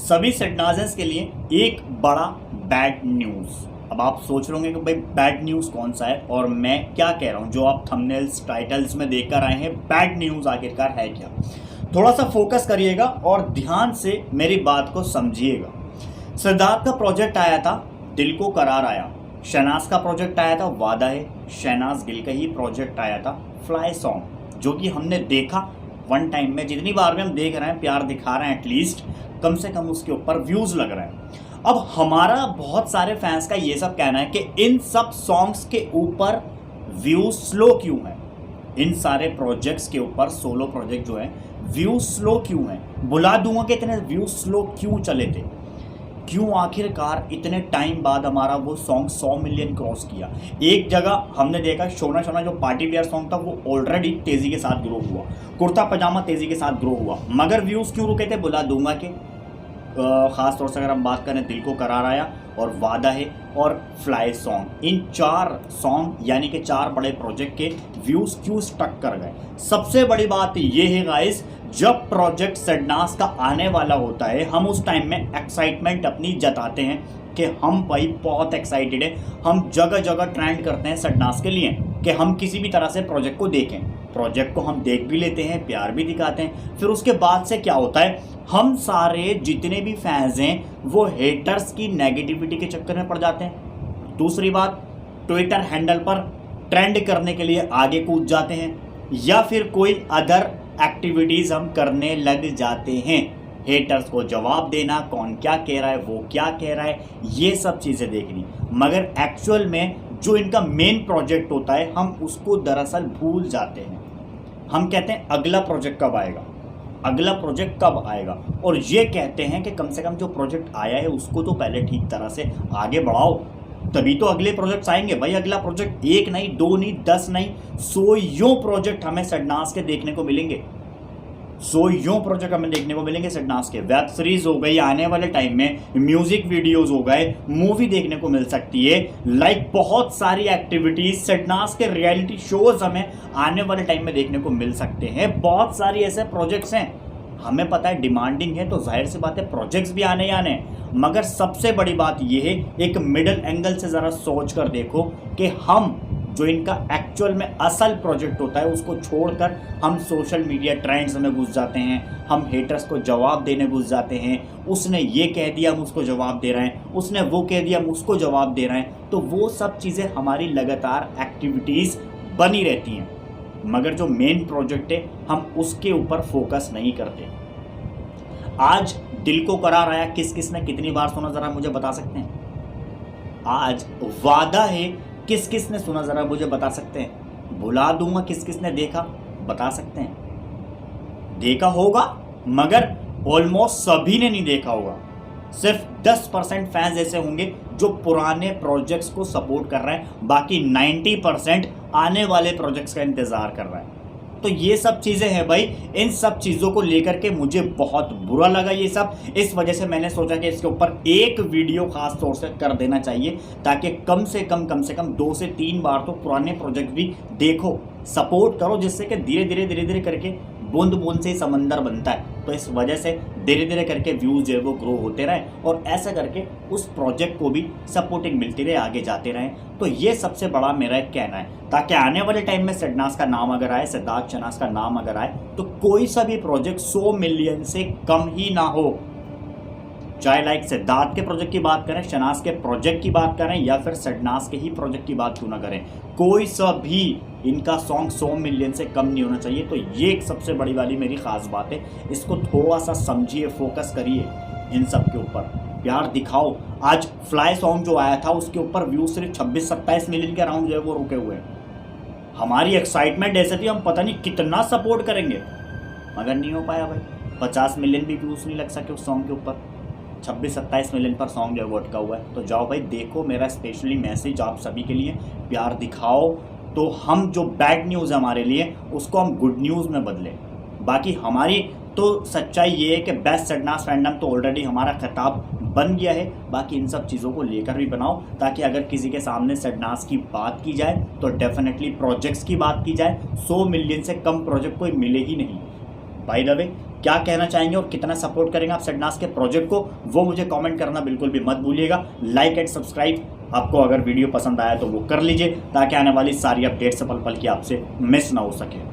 सभी सेटनाजेंस के लिए एक बड़ा बैड न्यूज़। अब आप सोच रहे होंगे कि भाई बैड न्यूज़ कौन सा है और मैं क्या कह रहा हूँ। जो आप थंबनेल्स टाइटल्स में देखकर आए हैं, बैड न्यूज़ आखिरकार है क्या। थोड़ा सा फोकस करिएगा और ध्यान से मेरी बात को समझिएगा। सिद्धार्थ का प्रोजेक्ट आया था, दिल को करार आया। शहनाज का प्रोजेक्ट आया था, वादा है। शहनाज गिल का ही प्रोजेक्ट आया था, फ्लाई सॉन्ग, जो कि हमने देखा वन टाइम में। जितनी बार भी हम देख रहे हैं, प्यार दिखा रहे हैं, एटलीस्ट कम से कम उसके ऊपर व्यूज लग रहे हैं। अब हमारा बहुत सारे फैंस का ये सब कहना है कि इन सब सॉन्ग्स के ऊपर व्यूज स्लो क्यों है, इन सारे प्रोजेक्ट्स के ऊपर सोलो प्रोजेक्ट जो है व्यूज स्लो क्यों है, बुला दूंगा कि इतने व्यूज स्लो क्यों चले थे, क्यों आखिरकार इतने टाइम बाद हमारा वो सॉन्ग 100 मिलियन क्रॉस किया। एक जगह हमने देखा शोना शोना जो पार्टी वेयर सॉन्ग था वो ऑलरेडी तेजी के साथ ग्रो हुआ, कुर्ता पजामा तेजी के साथ ग्रो हुआ, मगर व्यूज क्यों रुके थे बुला दूंगा के। खास तौर से अगर हम बात करें, दिल को करार आया और वादा है और फ्लाई सॉन्ग, इन 4 सॉन्ग यानी कि 4 बड़े प्रोजेक्ट के व्यूज क्यों स्टक कर गए। सबसे बड़ी बात ये है गाइस, जब प्रोजेक्ट सेडनास का आने वाला होता है, हम उस टाइम में एक्साइटमेंट अपनी जताते हैं कि हम भाई बहुत एक्साइटेड है, हम जगह जगह ट्रेंड करते हैं सेडनास के लिए कि हम किसी भी तरह से प्रोजेक्ट को देखें। प्रोजेक्ट को हम देख भी लेते हैं, प्यार भी दिखाते हैं। फिर उसके बाद से क्या होता है, हम सारे जितने भी फैंस हैं वो हेटर्स की नेगेटिविटी के चक्कर में पड़ जाते हैं। दूसरी बात, ट्विटर हैंडल पर ट्रेंड करने के लिए आगे कूद जाते हैं, या फिर कोई अदर एक्टिविटीज़ हम करने लग जाते हैं। हेटर्स को जवाब देना, कौन क्या कह रहा है, वो क्या कह रहा है, ये सब चीज़ें देखनी। मगर एक्चुअल में जो इनका मेन प्रोजेक्ट होता है, हम उसको दरअसल भूल जाते हैं। हम कहते हैं अगला प्रोजेक्ट कब आएगा, अगला प्रोजेक्ट कब आएगा, और ये कहते हैं कि कम से कम जो प्रोजेक्ट आया है उसको तो पहले ठीक तरह से आगे बढ़ाओ, तभी तो अगले प्रोजेक्ट्स आएंगे। भाई अगला प्रोजेक्ट 1 नहीं, 2 नहीं, 10 नहीं, 100 प्रोजेक्ट हमें सेडनास के देखने को मिलेंगे। 100 प्रोजेक्ट हमें देखने को मिलेंगे सेडनास के। वेब सीरीज हो गई, आने वाले टाइम में म्यूजिक वीडियोस हो गए, मूवी देखने को मिल सकती है, लाइक बहुत सारी एक्टिविटीज सेडनास के रियलिटी शोज हमें आने वाले टाइम में देखने को मिल सकते हैं। बहुत सारी ऐसे प्रोजेक्ट्स हैं, हमें पता है डिमांडिंग है, तो जाहिर सी बात है प्रोजेक्ट्स भी आने ही आने हैं। मगर सबसे बड़ी बात यह है, एक मिडल एंगल से ज़रा सोच कर देखो कि हम जो इनका एक्चुअल में असल प्रोजेक्ट होता है उसको छोड़कर हम सोशल मीडिया ट्रेंड्स में घुस जाते हैं, हम हेटर्स को जवाब देने घुस जाते हैं। उसने ये कह दिया हम उसको जवाब दे रहे हैं, उसने वो कह दिया हम उसको जवाब दे रहे हैं। तो वो सब चीज़ें हमारी लगातार एक्टिविटीज़ बनी रहती हैं, मगर जो मेन प्रोजेक्ट है हम उसके ऊपर फोकस नहीं करते। आज दिल को करार आया किस किस ने कितनी बार सुना, ज़रा मुझे बता सकते हैं। आज वादा है किस किस ने सुना, ज़रा मुझे बता सकते हैं। बुला दूंगा किस किस ने देखा, बता सकते हैं। देखा होगा मगर ऑलमोस्ट सभी ने नहीं देखा होगा। सिर्फ 10% फैंस ऐसे होंगे जो पुराने प्रोजेक्ट्स को सपोर्ट कर रहे हैं, बाकी 90% आने वाले प्रोजेक्ट्स का इंतज़ार कर रहा है। तो ये सब चीज़ें हैं भाई, इन सब चीज़ों को लेकर के मुझे बहुत बुरा लगा ये सब। इस वजह से मैंने सोचा कि इसके ऊपर एक वीडियो खास तौर से कर देना चाहिए, ताकि कम से कम 2 से 3 बार तो पुराने प्रोजेक्ट भी देखो, सपोर्ट करो, जिससे कि धीरे धीरे करके बूंद बूंद से ही समंदर बनता है। तो इस वजह से धीरे धीरे करके व्यूज़ जो है वो ग्रो होते रहें और ऐसा करके उस प्रोजेक्ट को भी सपोर्टिंग मिलती रहे, आगे जाते रहें। तो ये सबसे बड़ा मेरा एक कहना है, ताकि आने वाले टाइम में सेडनास का नाम अगर आए, सिद्धार्थ शहनाज का नाम अगर आए, तो कोई सा भी प्रोजेक्ट 100 मिलियन से कम ही ना हो। चाहे लाइक सिद्धार्थ के प्रोजेक्ट की बात करें, शहनाज के प्रोजेक्ट की बात करें, या फिर सेडनास के ही प्रोजेक्ट की बात क्यों ना करें, कोई सा भी इनका सॉन्ग 100 मिलियन से कम नहीं होना चाहिए। तो ये एक सबसे बड़ी वाली मेरी खास बात है। इसको थोड़ा सा समझिए, फोकस करिए इन सब के ऊपर, प्यार दिखाओ। आज फ्लाई सॉन्ग जो आया था उसके ऊपर व्यू सिर्फ 26-27 मिलियन के अराउंड जो है वो रुके हुए हैं। हमारी एक्साइटमेंट ऐसे थी, हम पता नहीं कितना सपोर्ट करेंगे, मगर नहीं हो पाया भाई। 50 मिलियन भी व्यूज़ नहीं लग सके उस सॉन्ग के ऊपर, 26-27 मिलियन पर सॉन्ग जो है वो अटका हुआ है। तो जाओ भाई देखो, मेरा स्पेशली मैसेज आप सभी के लिए, प्यार दिखाओ। तो हम जो बैड न्यूज़ है हमारे लिए, उसको हम गुड न्यूज़ में बदलें। बाकी हमारी तो सच्चाई ये है कि बेस्ट सेडनास फैंडम तो ऑलरेडी हमारा खिताब बन गया है। बाकी इन सब चीज़ों को लेकर भी बनाओ, ताकि अगर किसी के सामने सेडनास की बात की जाए तो डेफिनेटली प्रोजेक्ट्स की बात की जाए। 100 मिलियन से कम प्रोजेक्ट कोई मिले ही नहीं। बाय द वे, क्या कहना चाहेंगे और कितना सपोर्ट करेंगे आप सेडनास के प्रोजेक्ट को, वो मुझे कमेंट करना बिल्कुल भी मत भूलिएगा। लाइक एंड सब्सक्राइब आपको अगर वीडियो पसंद आया तो वो कर लीजिए, ताकि आने वाली सारी अपडेट्स पल पल की आपसे मिस ना हो सके।